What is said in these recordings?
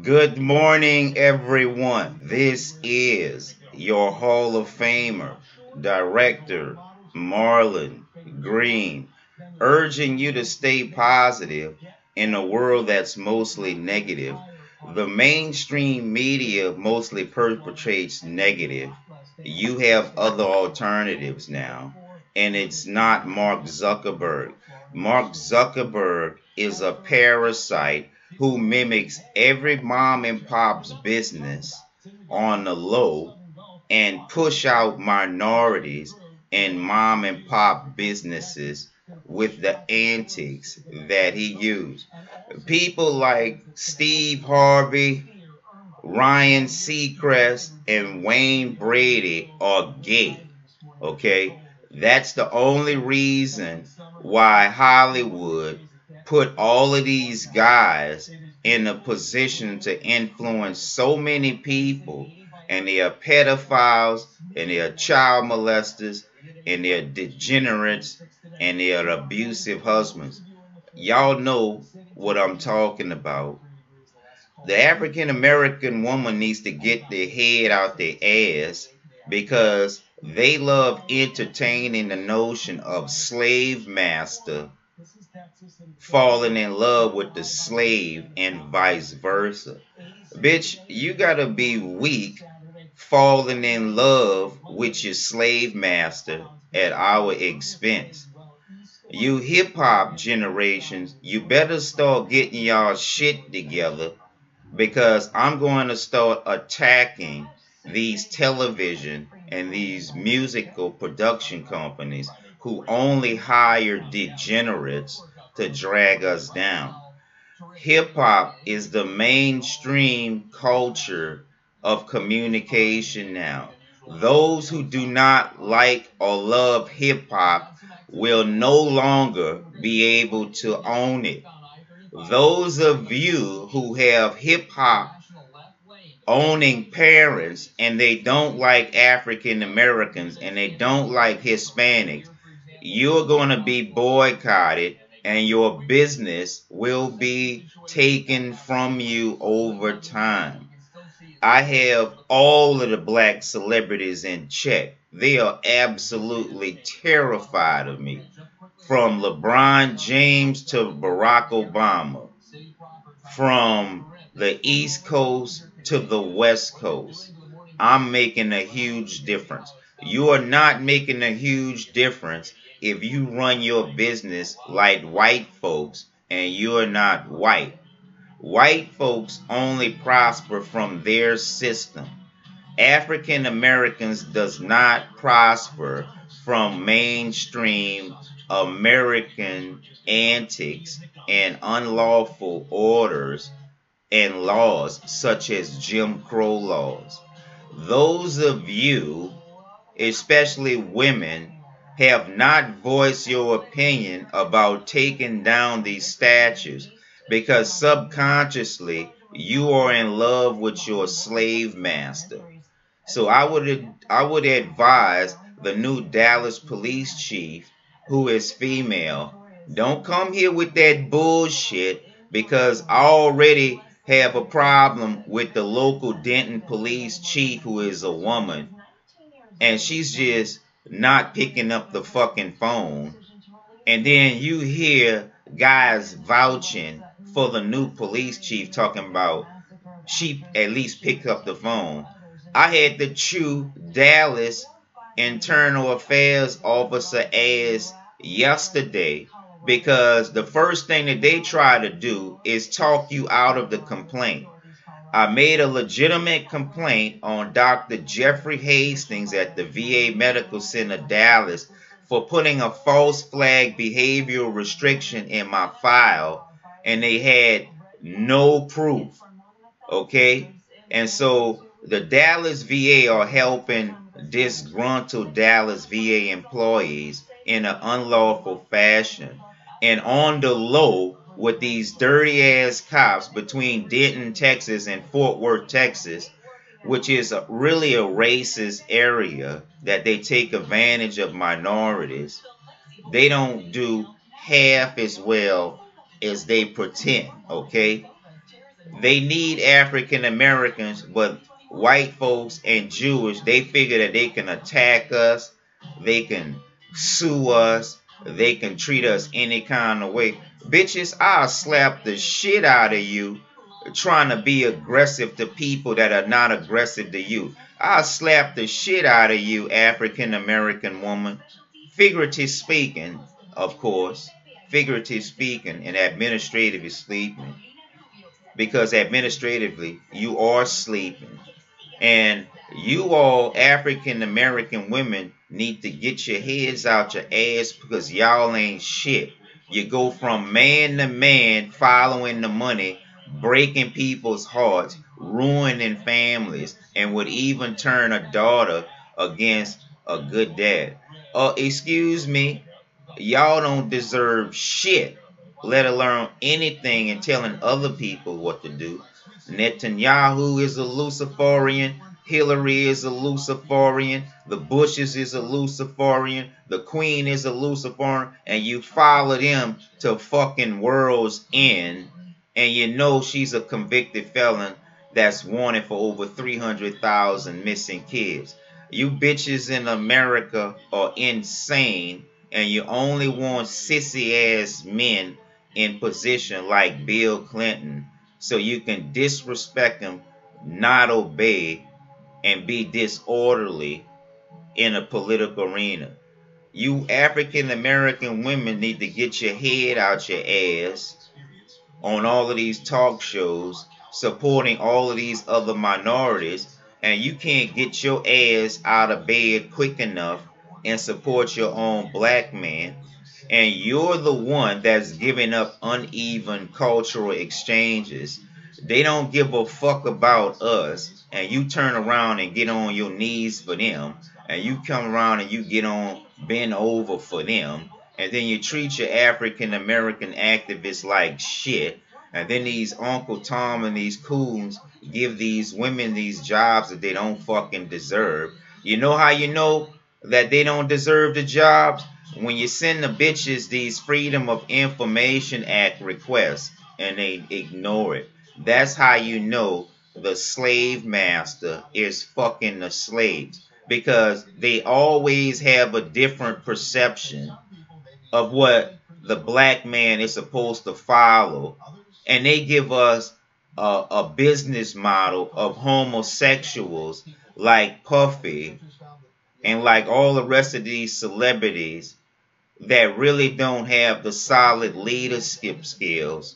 Good morning, everyone. This is your Hall of Famer, Director Marlon Green, urging you to stay positive in a world that's mostly negative. The mainstream media mostly perpetrates negative. You have other alternatives now, and it's not Mark Zuckerberg. Mark Zuckerberg is a parasite who mimics every mom and pop's business on the low and push out minorities and mom and pop businesses with the antics that he used. People like Steve Harvey, Ryan Seacrest, and Wayne Brady are gay. Okay? That's the only reason why Hollywood put all of these guys in a position to influence so many people, and they are pedophiles, and they are child molesters, and they are degenerates, and they are abusive husbands. Y'all know what I'm talking about. The African American woman needs to get their head out their ass because they love entertaining the notion of slave master falling in love with the slave and vice versa. Bitch, you gotta be weak falling in love with your slave master at our expense. You hip hop generations, you better start getting y'all shit together because I'm going to start attacking these television and these musical production companies who only hire degenerates to drag us down. Hip hop is the mainstream culture of communication now. Those who do not like or love hip hop will no longer be able to own it. Those of you who have hip hop owning parents and they don't like African Americans and they don't like Hispanics, you're going to be boycotted and your business will be taken from you over time. I have all of the black celebrities in check. They are absolutely terrified of me. From LeBron James to Barack Obama, from the East Coast to the West Coast, I'm making a huge difference. You are not making a huge difference if you run your business like white folks and you're not white. White folks only prosper from their system. African Americans does not prosper from mainstream American antics and unlawful orders and laws such as Jim Crow laws. Those of you, especially women, have not voiced your opinion about taking down these statues because subconsciously you are in love with your slave master. So I would advise the new Dallas police chief, who is female, don't come here with that bullshit because I already have a problem with the local Denton police chief who is a woman and she's just not picking up the fucking phone. And then you hear guys vouching for the new police chief talking about she at least pick up the phone. I had to chew Dallas Internal Affairs Officer ass yesterday because the first thing that they try to do is talk you out of the complaint. I made a legitimate complaint on Dr. Jeffrey Hastings at the VA Medical Center Dallas for putting a false flag behavioral restriction in my file, and they had no proof. Okay? And so the Dallas VA are helping disgruntled Dallas VA employees in an unlawful fashion. And on the low, with these dirty ass cops between Denton, Texas and Fort Worth, Texas, which is really a racist area that they take advantage of minorities, they don't do half as well as they pretend, okay? They need African Americans, but white folks and Jewish, they figure that they can attack us, they can sue us, they can treat us any kind of way. Bitches, I'll slap the shit out of you trying to be aggressive to people that are not aggressive to you. I'll slap the shit out of you, African American woman. Figurative speaking, of course. Figurative speaking and administrative speaking, because administratively you are sleeping. And you all African American women need to get your heads out your ass, because y'all ain't shit. You go from man to man following the money, breaking people's hearts, ruining families, and would even turn a daughter against a good dad. Excuse me, y'all don't deserve shit, let alone anything and telling other people what to do. Netanyahu is a Luciferian. Hillary is a Luciferian. The Bushes is a Luciferian. The Queen is a Luciferian. And you follow them to fucking world's end. And you know she's a convicted felon that's wanted for over 300,000 missing kids. You bitches in America are insane, and you only want sissy ass men in position like Bill Clinton so you can disrespect him, not obey, and be disorderly in a political arena. You African American women need to get your head out your ass on all of these talk shows supporting all of these other minorities, and you can't get your ass out of bed quick enough and support your own black man, and you're the one that's giving up uneven cultural exchanges. They don't give a fuck about us, and you turn around and get on your knees for them, and you come around and you get on bend over for them, and then you treat your African American activists like shit, and then these Uncle Tom and these coons give these women these jobs that they don't fucking deserve. You know how you know that they don't deserve the jobs? When you send the bitches these Freedom of Information Act requests and they ignore it. That's how you know the slave master is fucking the slaves, because they always have a different perception of what the black man is supposed to follow, and they give us a business model of homosexuals like Puffy and like all the rest of these celebrities that really don't have the solid leadership skills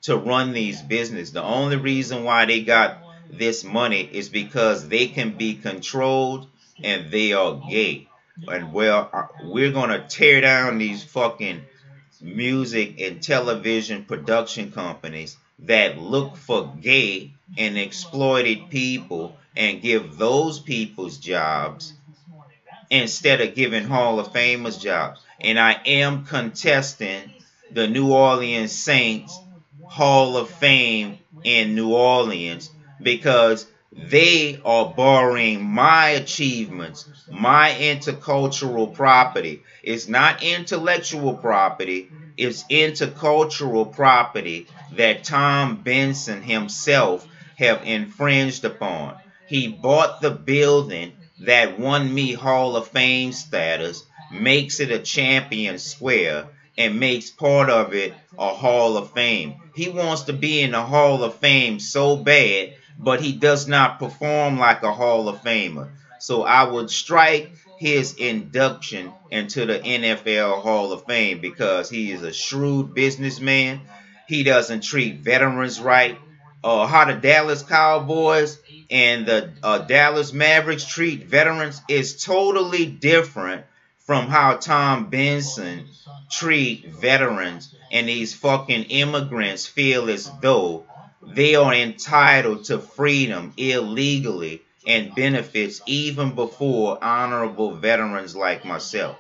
to run these business. The only reason why they got this money is because they can be controlled and they are gay. And well, we're gonna tear down these fucking music and television production companies that look for gay and exploited people and give those people's jobs instead of giving Hall of Famers jobs. And I am contesting the New Orleans Saints Hall of Fame in New Orleans, because they are borrowing my achievements, my intercultural property. It's not intellectual property, it's intercultural property that Tom Benson himself have infringed upon. He bought the building that won me Hall of Fame status, makes it a champion square, and makes part of it a Hall of Fame. He wants to be in the Hall of Fame so bad, but he does not perform like a Hall of Famer. So I would strike his induction into the NFL Hall of Fame, because he is a shrewd businessman. He doesn't treat veterans right. How the Dallas Cowboys and the Dallas Mavericks treat veterans is totally different from how Tom Benson treat veterans, and these fucking immigrants feel as though they are entitled to freedom illegally and benefits even before honorable veterans like myself.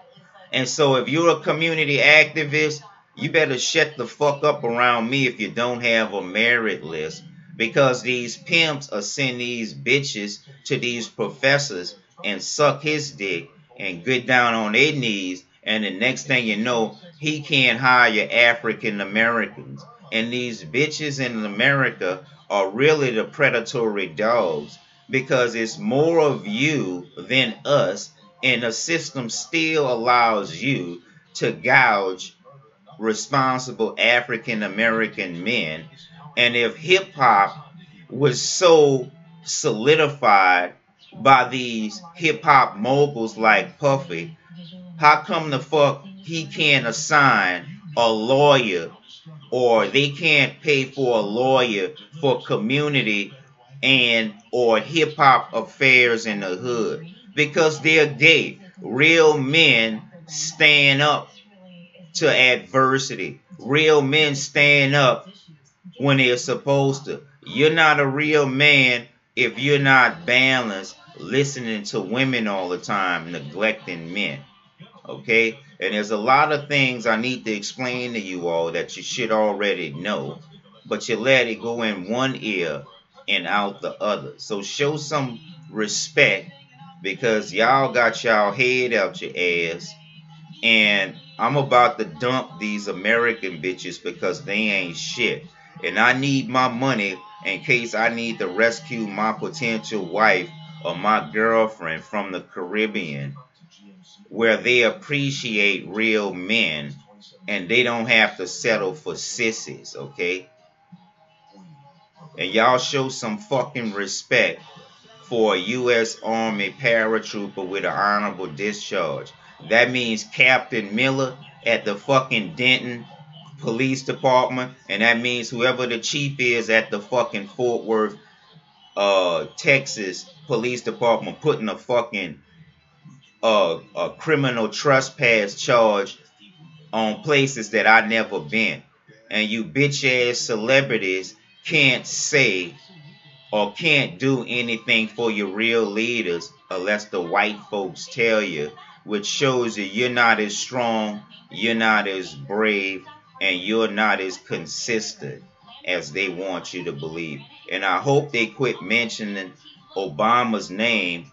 And so if you're a community activist, you better shut the fuck up around me if you don't have a merit list, because these pimps are sending these bitches to these professors and suck his dick and get down on their knees, and the next thing you know, he can't hire African Americans. And these bitches in America are really the predatory dogs because it's more of you than us, and the system still allows you to gouge responsible African American men. And if hip hop was so solidified by these hip hop moguls like Puffy, how come the fuck he can't assign a lawyer, or they can't pay for a lawyer for community and or hip hop affairs in the hood? Because they're gay. Real men stand up to adversity. Real men stand up when they're supposed to. You're not a real man if you're not balanced, listening to women all the time, neglecting men. Okay? And there's a lot of things I need to explain to you all that you should already know, but you let it go in one ear and out the other. So show some respect, because y'all got y'all head out your ass, and I'm about to dump these American bitches because they ain't shit. And I need my money in case I need to rescue my potential wife or my girlfriend from the Caribbean, where they appreciate real men and they don't have to settle for sissies, okay? And y'all show some fucking respect for a U.S. Army paratrooper with an honorable discharge. That means Captain Miller at the fucking Denton Police Department, and that means whoever the chief is at the fucking Fort Worth, Texas Police Department putting a fucking a criminal trespass charge on places that I never been. And you bitch ass celebrities can't say or can't do anything for your real leaders unless the white folks tell you, which shows you you're not as strong, you're not as brave, and you're not as consistent as they want you to believe. And I hope they quit mentioning Obama's name,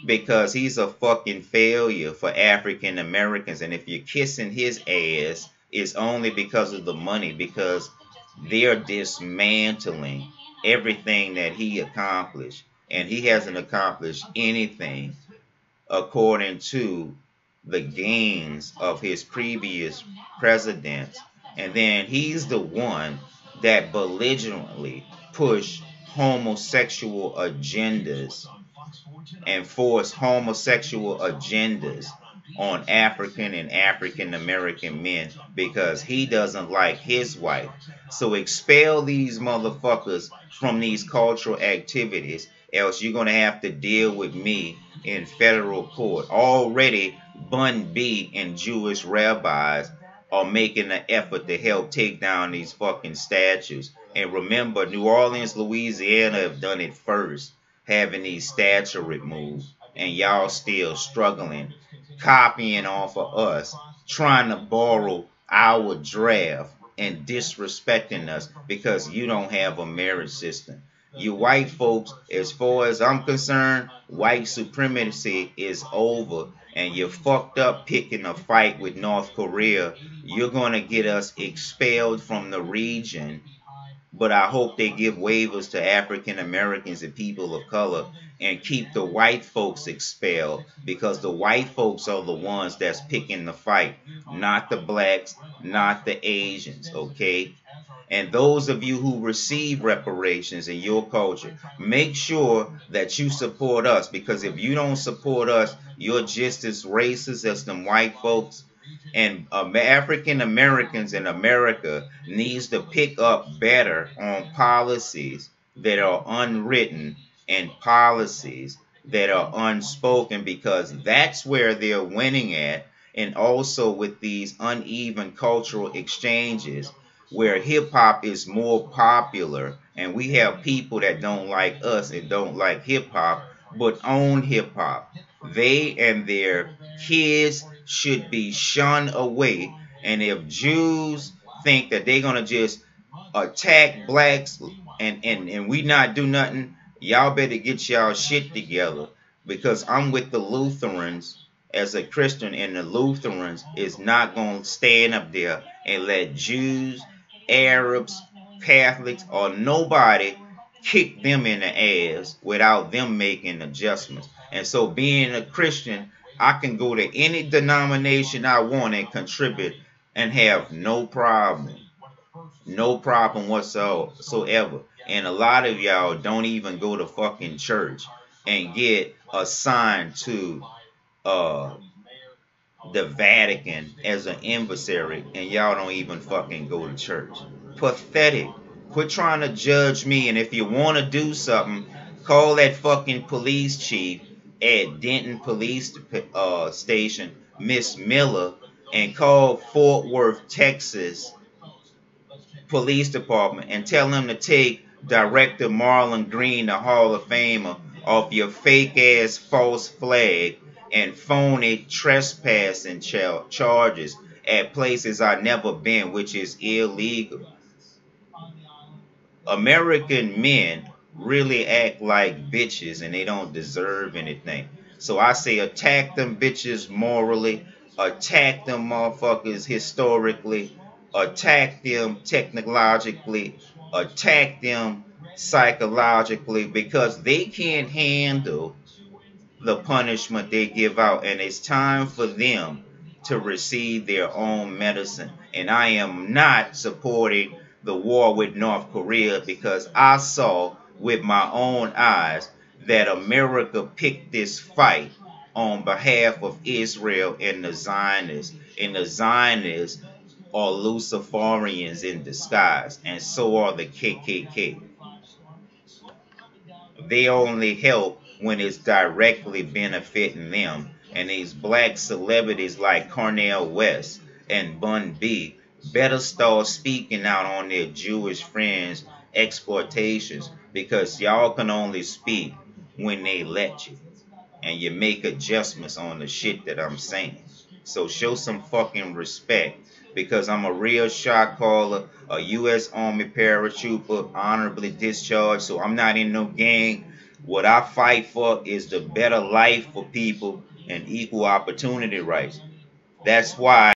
because he's a fucking failure for African Americans. And if you're kissing his ass, it's only because of the money, because they're dismantling everything that he accomplished. And he hasn't accomplished anything according to the gains of his previous presidents. And then he's the one that belligerently pushed homosexual agendas and force homosexual agendas on African and African American men because he doesn't like his wife. So expel these motherfuckers from these cultural activities, else you're going to have to deal with me in federal court. Already Bun B and Jewish rabbis are making an effort to help take down these fucking statues. And remember, New Orleans, Louisiana have done it first, having these statues removed, and y'all still struggling, copying off of us, trying to borrow our draft and disrespecting us because you don't have a merit system. You white folks, as far as I'm concerned, white supremacy is over, and you're fucked up picking a fight with North Korea. You're going to get us expelled from the region, but I hope they give waivers to African Americans and people of color and keep the white folks expelled, because the white folks are the ones that's picking the fight, not the blacks, not the Asians, okay? And those of you who receive reparations in your culture, make sure that you support us, because if you don't support us, you're just as racist as them white folks. And African Americans in America needs to pick up better on policies that are unwritten and policies that are unspoken, because that's where they're winning at. And also with these uneven cultural exchanges where hip hop is more popular, and we have people that don't like us and don't like hip hop but own hip hop. They and their kids should be shunned away. And if Jews think that they're gonna just attack blacks and we not do nothing, y'all better get y'all shit together, because I'm with the Lutherans as a Christian in the Lutherans is not going to stand up there and let Jews, Arabs, Catholics, or nobody kick them in the ass without them making adjustments. And so being a Christian, I can go to any denomination I want and contribute and have no problem. No problem whatsoever. And a lot of y'all don't even go to fucking church and get assigned to uh the Vatican as an emissary, and y'all don't even fucking go to church. Pathetic. Quit trying to judge me, and if you want to do something, call that fucking police chief at Denton Police Station, Miss Miller, and call Fort Worth, Texas Police Department and tell them to take Director Marlon Green, the Hall of Famer, off your fake ass false flag and phony trespassing charges at places I've never been, which is illegal. American men really act like bitches and they don't deserve anything. So I say attack them bitches morally, attack them motherfuckers historically, attack them technologically, attack them psychologically, because they can't handle the punishment they give out, and it's time for them to receive their own medicine. And I am not supporting the war with North Korea, because I saw with my own eyes that America picked this fight on behalf of Israel and the Zionists. And the Zionists are Luciferians in disguise, and so are the KKK. They only help when it's directly benefiting them. And these black celebrities like Cornel West and Bun B better start speaking out on their Jewish friends' exploitations, because y'all can only speak when they let you. And you make adjustments on the shit that I'm saying. So show some fucking respect, because I'm a real shot caller, a U.S. Army paratrooper, honorably discharged. So I'm not in no gang. What I fight for is the better life for people and equal opportunity rights. That's why